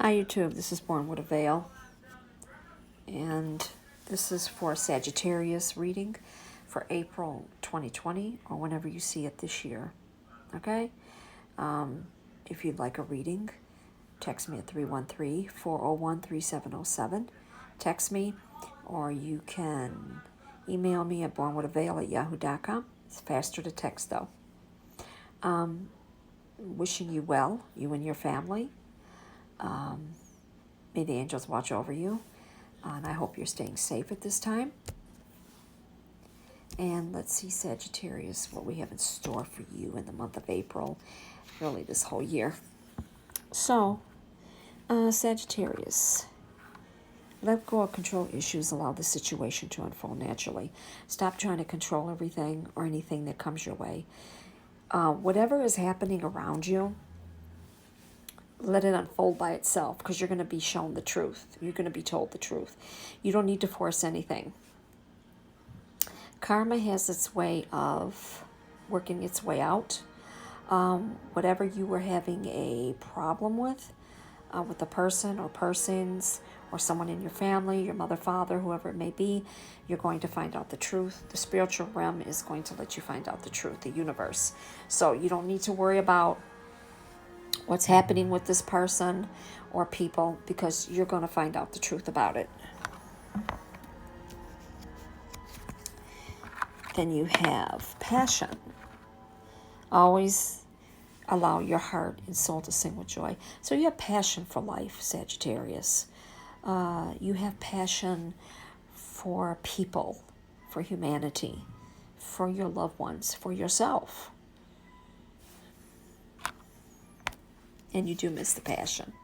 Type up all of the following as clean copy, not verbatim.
Hi YouTube, this is Born with a Veil, and this is for Sagittarius reading for April 2020 or whenever you see it this year, okay? If you'd like a reading, text me at 313-401-3707. Text me, or you can email me at bornwithaveil@yahoo.com. It's faster to text though. Wishing you well, you and your family. May the angels watch over you, and I hope you're staying safe at this time. And let's see, Sagittarius, what we have in store for you in the month of April, really this whole year. So, Sagittarius, let go of control issues, allow the situation to unfold naturally. Stop trying to control everything or anything that comes your way. Whatever is happening around you, let it unfold by itself, because you're going to be shown the truth. You're going to be told the truth. You don't need to force anything. Karma has its way of working its way out. Whatever you were having a problem with a person or persons or someone in your family, your mother, father, whoever it may be, you're going to find out the truth. The spiritual realm is going to let you find out the truth, the universe. So you don't need to worry about what's happening with this person or people, because you're going to find out the truth about it. Then you have passion. Always allow your heart and soul to sing with joy. So you have passion for life, Sagittarius. You have passion for people, for humanity, for your loved ones, for yourself. And you do miss the passion.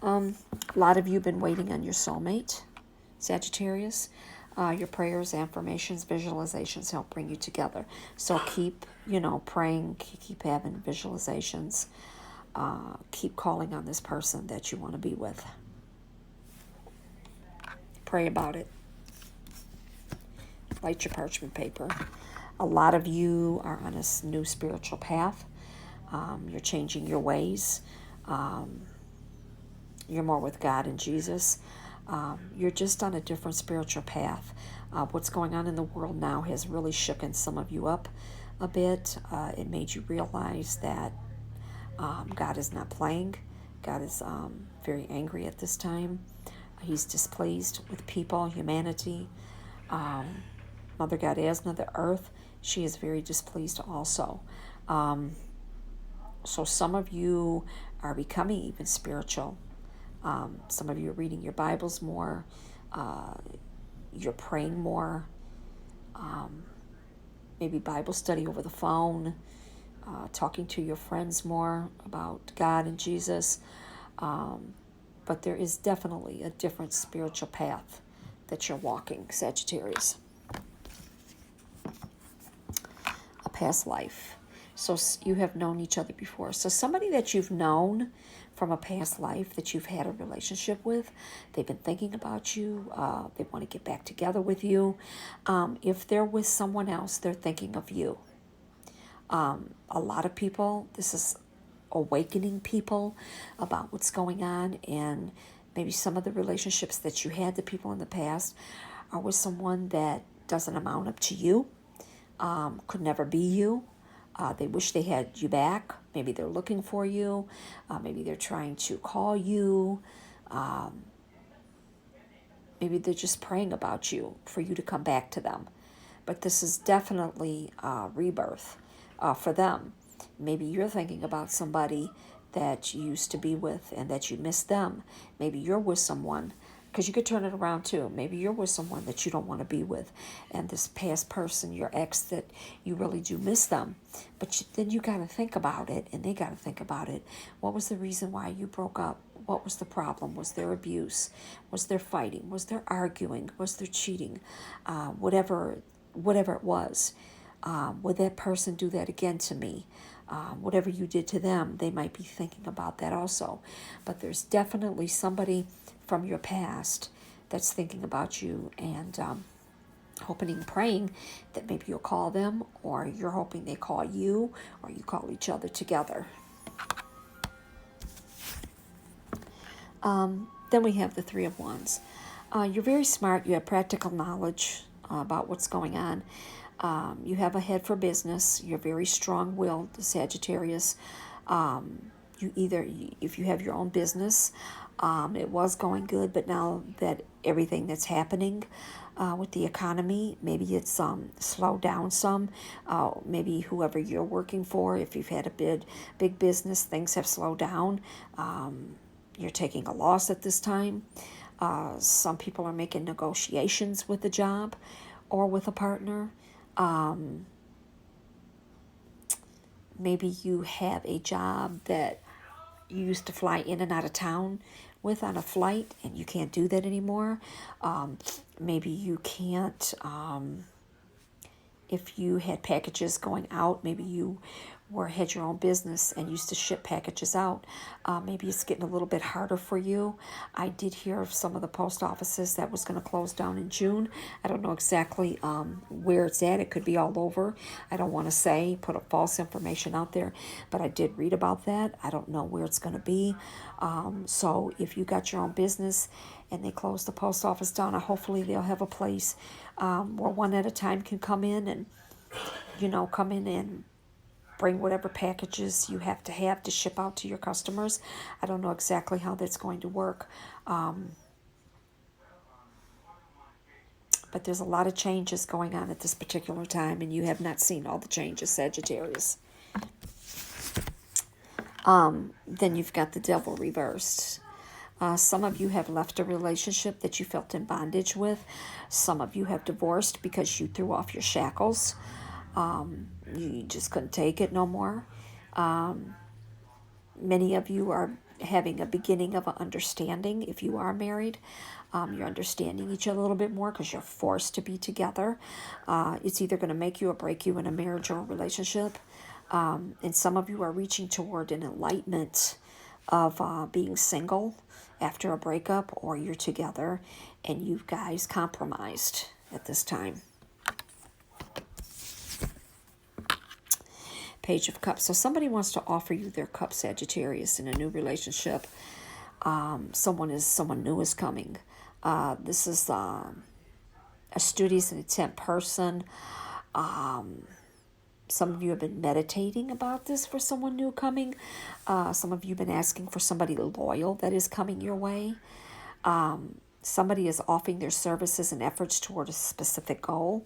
A lot of you have been waiting on your soulmate, Sagittarius. Your prayers, affirmations, visualizations help bring you together. So keep, praying, keep having visualizations. Keep calling on this person that you want to be with. Pray about it. Light your parchment paper. A lot of you are on a new spiritual path. You're changing your ways. You're more with God and Jesus. You're just on a different spiritual path. What's going on in the world now has really shooken some of you up a bit. It made you realize that God is not playing. God is very angry at this time. He's displeased with people, humanity. Mother God Asna, the earth, she is very displeased also. So some of you are becoming even spiritual. Some of you are reading your Bibles more. You're praying more. Maybe Bible study over the phone. Talking to your friends more about God and Jesus. But there is definitely a different spiritual path that you're walking, Sagittarius. A past life. So you have known each other before. So somebody that you've known from a past life that you've had a relationship with, they've been thinking about you. They want to get back together with you. If they're with someone else, they're thinking of you. A lot of people, this is awakening people about what's going on, and maybe some of the relationships that you had to people in the past are with someone that doesn't amount up to you, could never be you. They wish they had you back. Maybe they're looking for you. Maybe they're trying to call you. Maybe they're just praying about you for you to come back to them. But this is definitely rebirth for them. Maybe you're thinking about somebody that you used to be with and that you miss them. Maybe you're with someone, because you could turn it around too. Maybe you're with someone that you don't want to be with, and this past person, your ex, that you really do miss them. But then you got to think about it, and they got to think about it. What was the reason why you broke up? What was the problem? Was there abuse? Was there fighting? Was there arguing? Was there cheating? Whatever it was. Would that person do that again to me? Whatever you did to them, they might be thinking about that also. But there's definitely somebody from your past that's thinking about you, and hoping and praying that maybe you'll call them, or you're hoping they call you, or you call each other together. Then we have the Three of Wands. You're very smart. You have practical knowledge about what's going on. You have a head for business. You're very strong-willed, Sagittarius. If you have your own business, it was going good, but now that everything that's happening with the economy, maybe it's slowed down some. Maybe whoever you're working for, if you've had a big business, things have slowed down. You're taking a loss at this time. Some people are making negotiations with a job or with a partner. Maybe you have a job that you used to fly in and out of town with on a flight, and you can't do that anymore. Maybe you can't, if you had packages going out, maybe you had your own business and used to ship packages out. Maybe it's getting a little bit harder for you. I did hear of some of the post offices that was going to close down in June. I don't know exactly where it's at. It could be all over. I don't want to put a false information out there, but I did read about that. I don't know where it's going to be. So if you got your own business and they close the post office down, hopefully they'll have a place where one at a time can come in and bring whatever packages you have to ship out to your customers. I don't know exactly how that's going to work. But there's a lot of changes going on at this particular time, and you have not seen all the changes, Sagittarius. Then you've got the Devil reversed. Some of you have left a relationship that you felt in bondage with. Some of you have divorced because you threw off your shackles. You just couldn't take it no more. Many of you are having a beginning of an understanding. If you are married, you're understanding each other a little bit more because you're forced to be together. It's either going to make you or break you in a marriage or a relationship. And some of you are reaching toward an enlightenment of being single after a breakup, or you're together and you guys compromised at this time. Page of Cups. So somebody wants to offer you their cup, Sagittarius, in a new relationship. Someone new is coming. This is a studious and intent person. Some of you have been meditating about this for someone new coming. Some of you have been asking for somebody loyal that is coming your way. Somebody is offering their services and efforts toward a specific goal.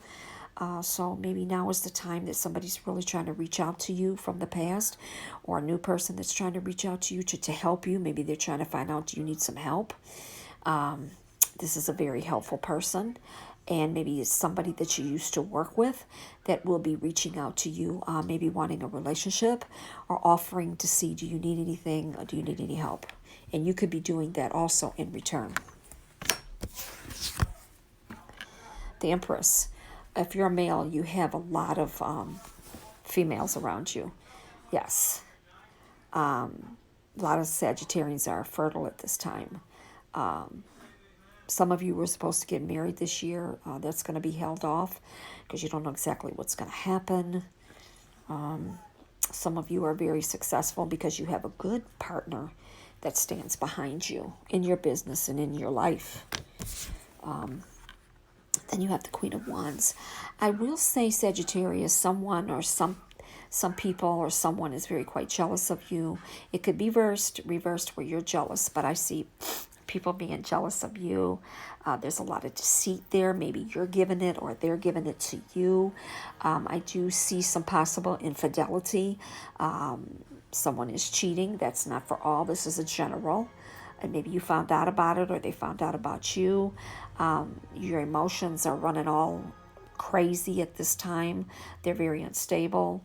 So maybe now is the time that somebody's really trying to reach out to you from the past, or a new person that's trying to reach out to you to help you. Maybe they're trying to find out, do you need some help? This is a very helpful person, and maybe it's somebody that you used to work with that will be reaching out to you, maybe wanting a relationship or offering to see, do you need anything, or do you need any help? And you could be doing that also in return. The Empress. If you're a male, you have a lot of females around you. Yes. A lot of Sagittarians are fertile at this time. Some of you were supposed to get married this year. That's going to be held off because you don't know exactly what's going to happen. Some of you are very successful because you have a good partner that stands behind you in your business and in your life. Then you have the Queen of Wands. I will say, Sagittarius, someone or some people or someone is quite jealous of you. It could be reversed where you're jealous, but I see people being jealous of you. There's a lot of deceit there. Maybe you're giving it or they're giving it to you. I do see some possible infidelity. Someone is cheating. That's not for all. This is a general. And maybe you found out about it or they found out about you. Your emotions are running all crazy at this time. They're very unstable.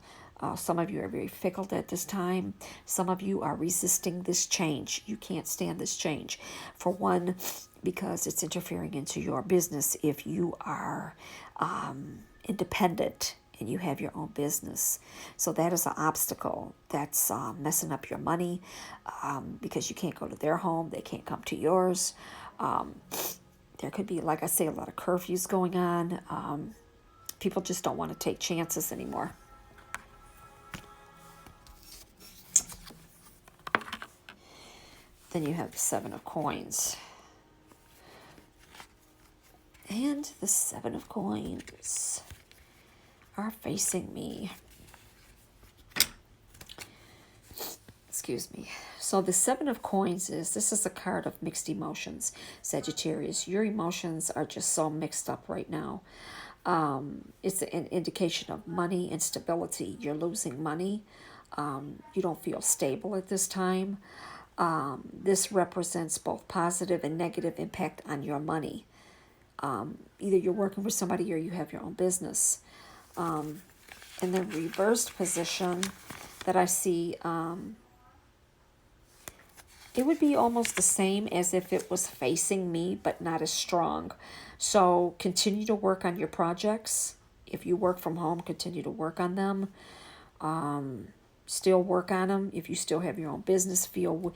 Some of you are very fickle at this time. Some of you are resisting this change. You can't stand this change. For one, because it's interfering into your business if you are independent and you have your own business. So that is an obstacle. That's messing up your money because you can't go to their home. They can't come to yours. There could be, like I say, a lot of curfews going on. People just don't want to take chances anymore. Then you have the Seven of Coins. And the Seven of Coins are facing me. Excuse me. So the Seven of Coins this is a card of mixed emotions, Sagittarius. Your emotions are just so mixed up right now. It's an indication of money instability. You're losing money. You don't feel stable at this time. This represents both positive and negative impact on your money. Either you're working with somebody or you have your own business. In the reversed position that I see, it would be almost the same as if it was facing me, but not as strong. So continue to work on your projects. If you work from home, continue to work on them. Still work on them. If you still have your own business, you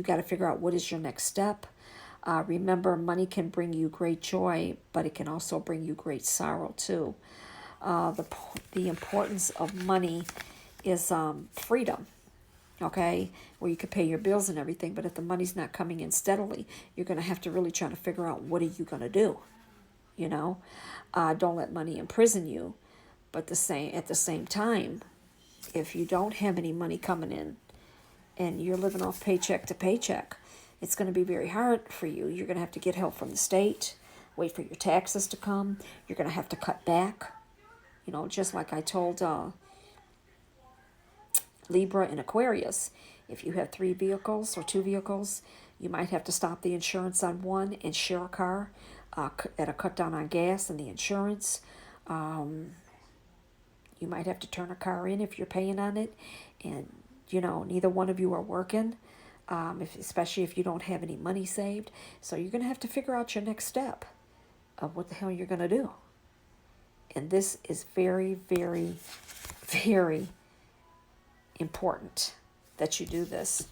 got to figure out what is your next step. Remember, money can bring you great joy, but it can also bring you great sorrow too. The importance of money is freedom. Okay, where you could pay your bills and everything, but if the money's not coming in steadily, you're going to have to really try to figure out what are you going to do. Don't let money imprison you, but at the same time, if you don't have any money coming in and you're living off paycheck to paycheck, it's going to be very hard for you. You're going to have to get help from the state, wait for your taxes to come. You're going to have to cut back, just like I told Libra and Aquarius. If you have 3 vehicles or 2 vehicles, you might have to stop the insurance on one and share a car at a cut down on gas and the insurance. You might have to turn a car in if you're paying on it, and neither one of you are working, especially if you don't have any money saved. So you're going to have to figure out your next step of what the hell you're going to do. And this is very, very, very important that you do this.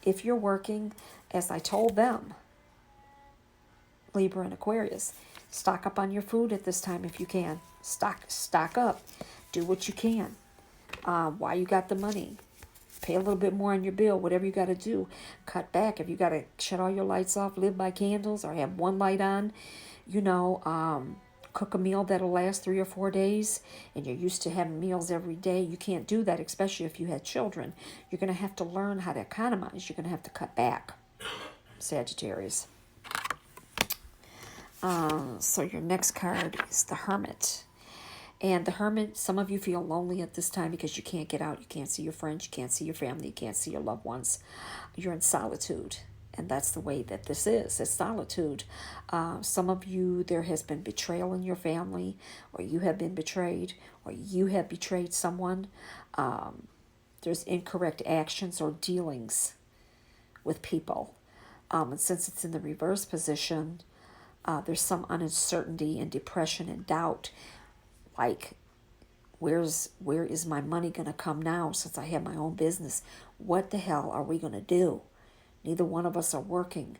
If you're working, as I told them, Libra and Aquarius, stock up on your food at this time if you can. Stock up. Do what you can. While you got the money, pay a little bit more on your bill, whatever you got to do. Cut back. If you got to shut all your lights off, live by candles, or have one light on, cook a meal that'll last 3 or 4 days, and you're used to having meals every day. You can't do that, especially if you had children. You're going to have to learn how to economize. You're going to have to cut back, Sagittarius. So your next card is the Hermit. And the Hermit, some of you feel lonely at this time because you can't get out. You can't see your friends. You can't see your family. You can't see your loved ones. You're in solitude. And that's the way that this is. It's solitude. Some of you, there has been betrayal in your family, or you have been betrayed, or you have betrayed someone. There's incorrect actions or dealings with people. And since it's in the reverse position, there's some uncertainty and depression and doubt. Like, where is my money going to come now since I have my own business? What the hell are we going to do? Neither one of us are working.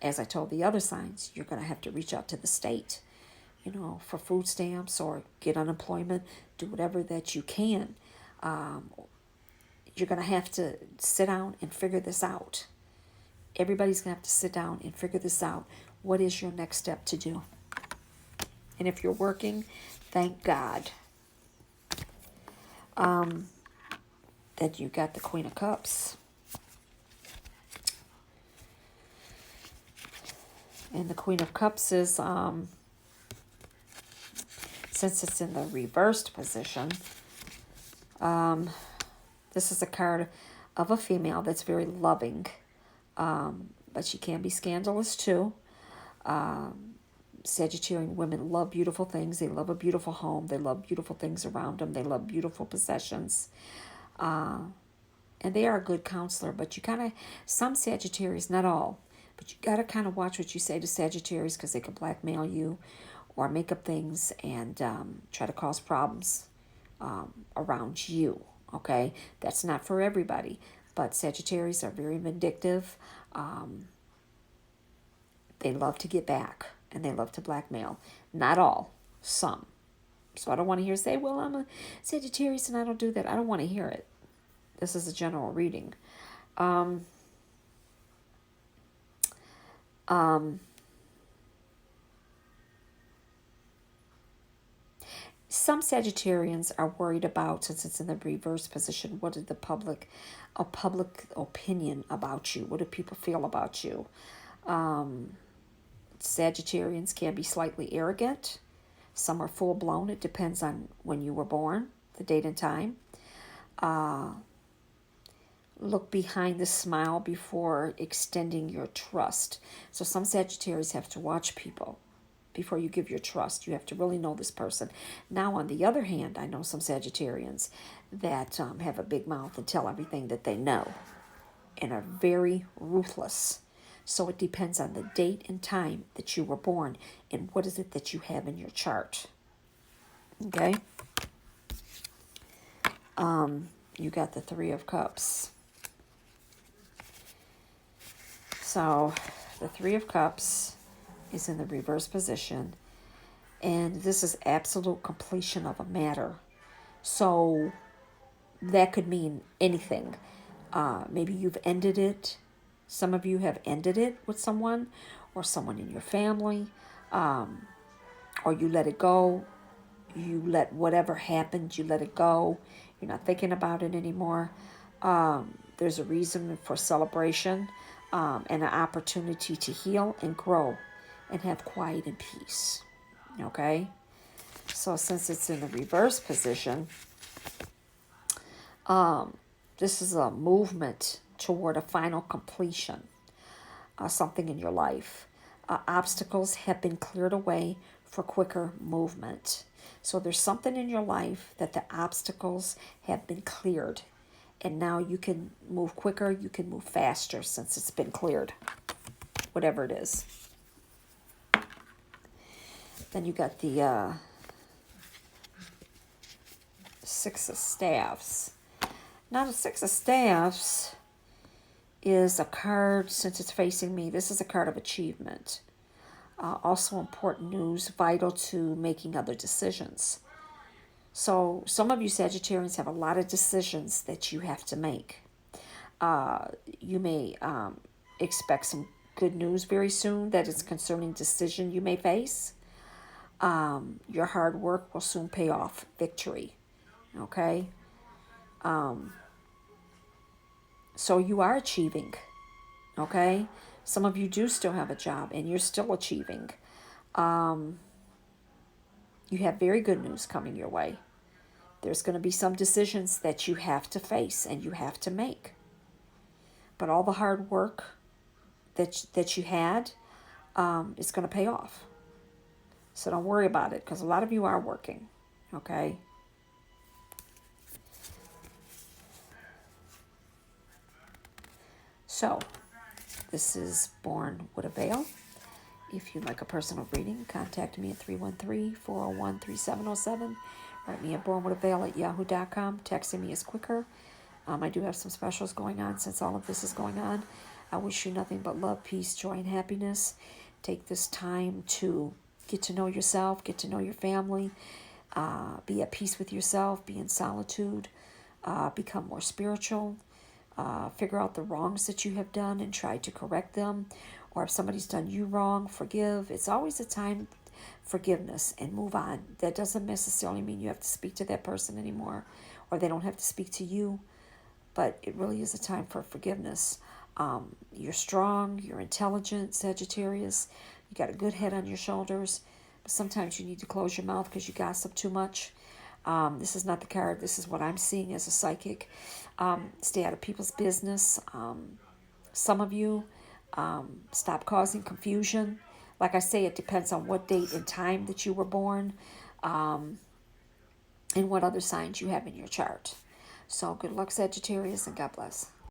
As I told the other signs, you're going to have to reach out to the state, for food stamps or get unemployment. Do whatever that you can. You're going to have to sit down and figure this out. Everybody's going to have to sit down and figure this out. What is your next step to do? And if you're working, thank God that you got the Queen of Cups. And the Queen of Cups is, since it's in the reversed position, this is a card of a female that's very loving, but she can be scandalous too. Sagittarian women love beautiful things. They love a beautiful home. They love beautiful things around them. They love beautiful possessions. And they are a good counselor, but some Sagittarius, not all, but you got to kind of watch what you say to Sagittarius because they can blackmail you or make up things and try to cause problems around you, okay? That's not for everybody, but Sagittarius are very vindictive. They love to get back, and they love to blackmail. Not all, some. So I don't want to hear say, well, I'm a Sagittarius and I don't do that. I don't want to hear it. This is a general reading. Um, um, some Sagittarians are worried about, since it's in the reverse position, what is a public opinion about you? What do people feel about you? Sagittarians can be slightly arrogant. Some are full blown. It depends on when you were born, the date and time. Look behind the smile before extending your trust. So some Sagittarius have to watch people before you give your trust. You have to really know this person. Now, on the other hand, I know some Sagittarians that have a big mouth and tell everything that they know and are very ruthless. So it depends on the date and time that you were born and what is it that you have in your chart. Okay? You got the Three of Cups. So the Three of Cups is in the reverse position, and this is absolute completion of a matter. So that could mean anything. Maybe you've ended it. Some of you have ended it with someone or someone in your family, or you let it go. You let whatever happened, you let it go. You're not thinking about it anymore. There's a reason for celebration, and an opportunity to heal and grow and have quiet and peace. Okay? So since it's in the reverse position, this is a movement toward a final completion, something in your life. Obstacles have been cleared away for quicker movement. So there's something in your life that the obstacles have been cleared. And now you can move quicker, you can move faster since it's been cleared. Whatever it is. Then you got the Six of Staffs. Now the Six of Staffs is a card, since it's facing me, this is a card of achievement. Also important news, vital to making other decisions. So some of you Sagittarians have a lot of decisions that you have to make. You may expect some good news very soon that is concerning decision you may face. Your hard work will soon pay off victory. Okay? So you are achieving. Okay? Some of you do still have a job and you're still achieving. You have very good news coming your way. There's going to be some decisions that you have to face and you have to make. But all the hard work that you had is going to pay off. So don't worry about it, because a lot of you are working. Okay? So, this is Born with a Veil. If you'd like a personal reading, contact me at 313-401-3707. Write me at bornwithaveil@yahoo.com. Texting me is quicker. I do have some specials going on since all of this is going on. I wish you nothing but love, peace, joy, and happiness. Take this time to get to know yourself, get to know your family, be at peace with yourself, be in solitude, become more spiritual, figure out the wrongs that you have done and try to correct them. Or if somebody's done you wrong, forgive. It's always a time forgiveness and move on. That doesn't necessarily mean you have to speak to that person anymore or they don't have to speak to you, but it really is a time for forgiveness. You're strong, you're intelligent, Sagittarius. You got a good head on your shoulders, but sometimes you need to close your mouth because you gossip too much. This is not the card. This is what I'm seeing as a psychic. Stay out of people's business. Some of you, stop causing confusion. Like I say, it depends on what date and time that you were born, and what other signs you have in your chart. So good luck, Sagittarius, and God bless.